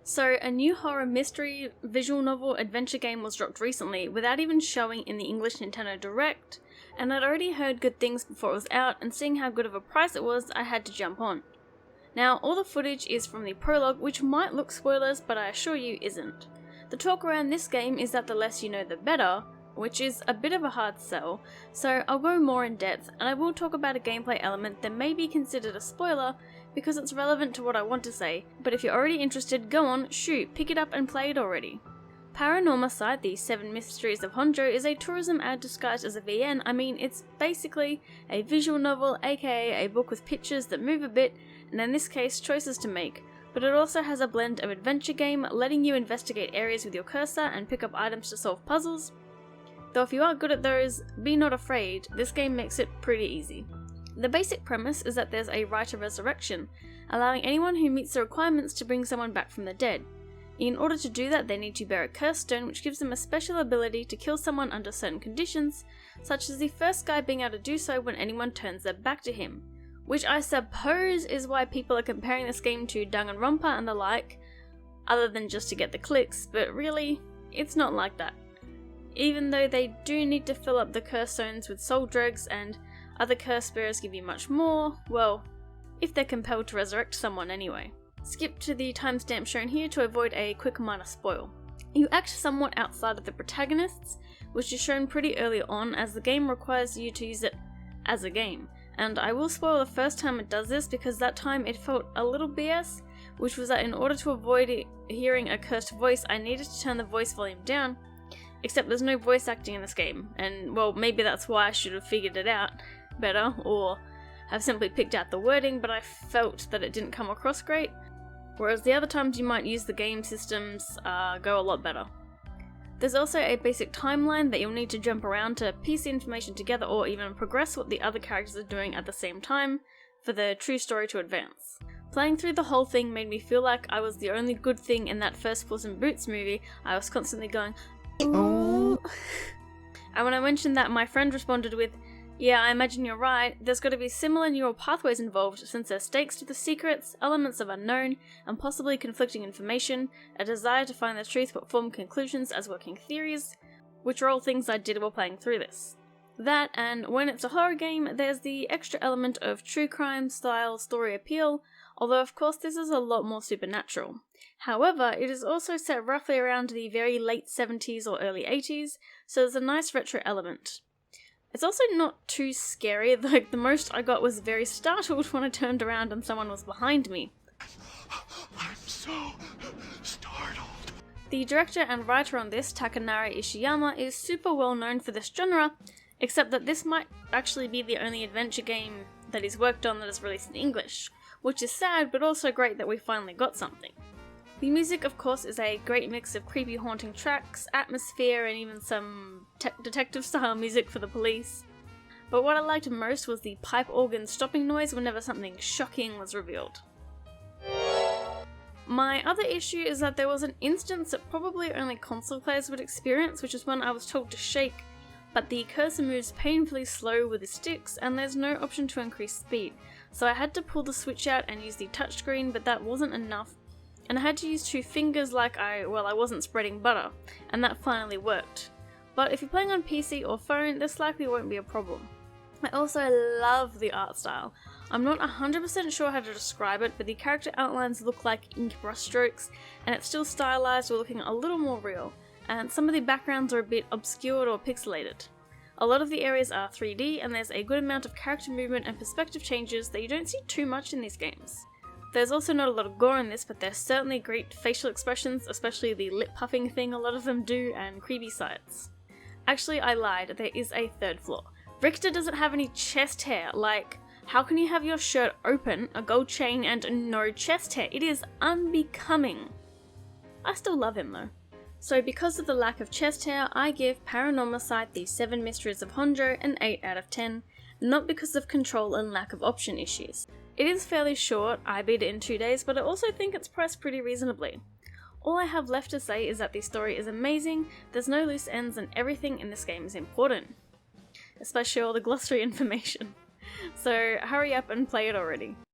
So, a new horror mystery visual novel adventure game was dropped recently without even showing in the English Nintendo Direct, and I'd already heard good things before it was out, and seeing how good of a price it was, I had to jump on. Now, all the footage is from the prologue, which might look spoilers, but I assure you isn't. The talk around this game is that the less you know the better, which is a bit of a hard sell, so I'll go more in depth, and I will talk about a gameplay element that may be considered a spoiler because it's relevant to what I want to say, but if you're already interested, go on, shoot, pick it up and play it already. Paranormal Site, the 7 Mysteries of Honjo, is a tourism ad disguised as a VN. I mean, it's basically a visual novel, aka a book with pictures that move a bit, and in this case, choices to make. But it also has a blend of adventure game, letting you investigate areas with your cursor and pick up items to solve puzzles. Though if you are good at those, be not afraid, this game makes it pretty easy. The basic premise is that there's a rite of resurrection, allowing anyone who meets the requirements to bring someone back from the dead. In order to do that, they need to bear a curse stone, which gives them a special ability to kill someone under certain conditions, such as the first guy being able to do so when anyone turns their back to him. Which I suppose is why people are comparing this game to Danganronpa and the like, other than just to get the clicks, but really, it's not like that. Even though they do need to fill up the curse stones with soul dregs and other curse bearers give you much more, well, if they're compelled to resurrect someone anyway. Skip to the timestamp shown here to avoid a quick minor spoil. You act somewhat outside of the protagonists, which is shown pretty early on as the game requires you to use it as a game. And I will spoil the first time it does this because that time it felt a little BS, which was that in order to avoid hearing a cursed voice, I needed to turn the voice volume down, except there's no voice acting in this game, and well, maybe that's why I should have figured it out better, or have simply picked out the wording, but I felt that it didn't come across great, whereas the other times you might use the game systems go a lot better. There's also a basic timeline that you'll need to jump around to piece the information together or even progress what the other characters are doing at the same time for the true story to advance. Playing through the whole thing made me feel like I was the only good thing in that first Puss in Boots movie. I was constantly going, ooh. And when I mentioned that, my friend responded with, yeah, I imagine you're right, there's got to be similar neural pathways involved since there's stakes to the secrets, elements of unknown, and possibly conflicting information, a desire to find the truth but form conclusions as working theories, which are all things I did while playing through this. That, and when it's a horror game, there's the extra element of true crime style story appeal, although of course this is a lot more supernatural. However, it is also set roughly around the very late 70s or early 80s, so there's a nice retro element. It's also not too scary, like the most I got was very startled when I turned around and someone was behind me. I'm so startled. The director and writer on this, Takanari Ishiyama, is super well known for this genre, except that this might actually be the only adventure game that he's worked on that is released in English, which is sad but also great that we finally got something. The music, of course, is a great mix of creepy haunting tracks, atmosphere, and even some detective-style music for the police. But what I liked most was the pipe organ stopping noise whenever something shocking was revealed. My other issue is that there was an instance that probably only console players would experience, which is when I was told to shake, but the cursor moves painfully slow with the sticks and there's no option to increase speed, so I had to pull the switch out and use the touchscreen, but that wasn't enough. And I had to use 2 fingers like I wasn't spreading butter, and that finally worked. But if you're playing on PC or phone, this likely won't be a problem. I also love the art style. I'm not 100% sure how to describe it, but the character outlines look like ink brushstrokes, and it's still stylized or looking a little more real, and some of the backgrounds are a bit obscured or pixelated. A lot of the areas are 3D, and there's a good amount of character movement and perspective changes that you don't see too much in these games. There's also not a lot of gore in this, but there's certainly great facial expressions, especially the lip puffing thing a lot of them do, and creepy sights. Actually, I lied, there is a third flaw. Richter doesn't have any chest hair, like, how can you have your shirt open, a gold chain, and no chest hair? It is unbecoming. I still love him though. So because of the lack of chest hair, I give Paranormal Site the 7 Mysteries of Honjo an 8 out of 10, not because of control and lack of option issues. It is fairly short, I beat it in 2 days, but I also think it's priced pretty reasonably. All I have left to say is that the story is amazing, there's no loose ends, and everything in this game is important. Especially all the glossary information. So hurry up and play it already.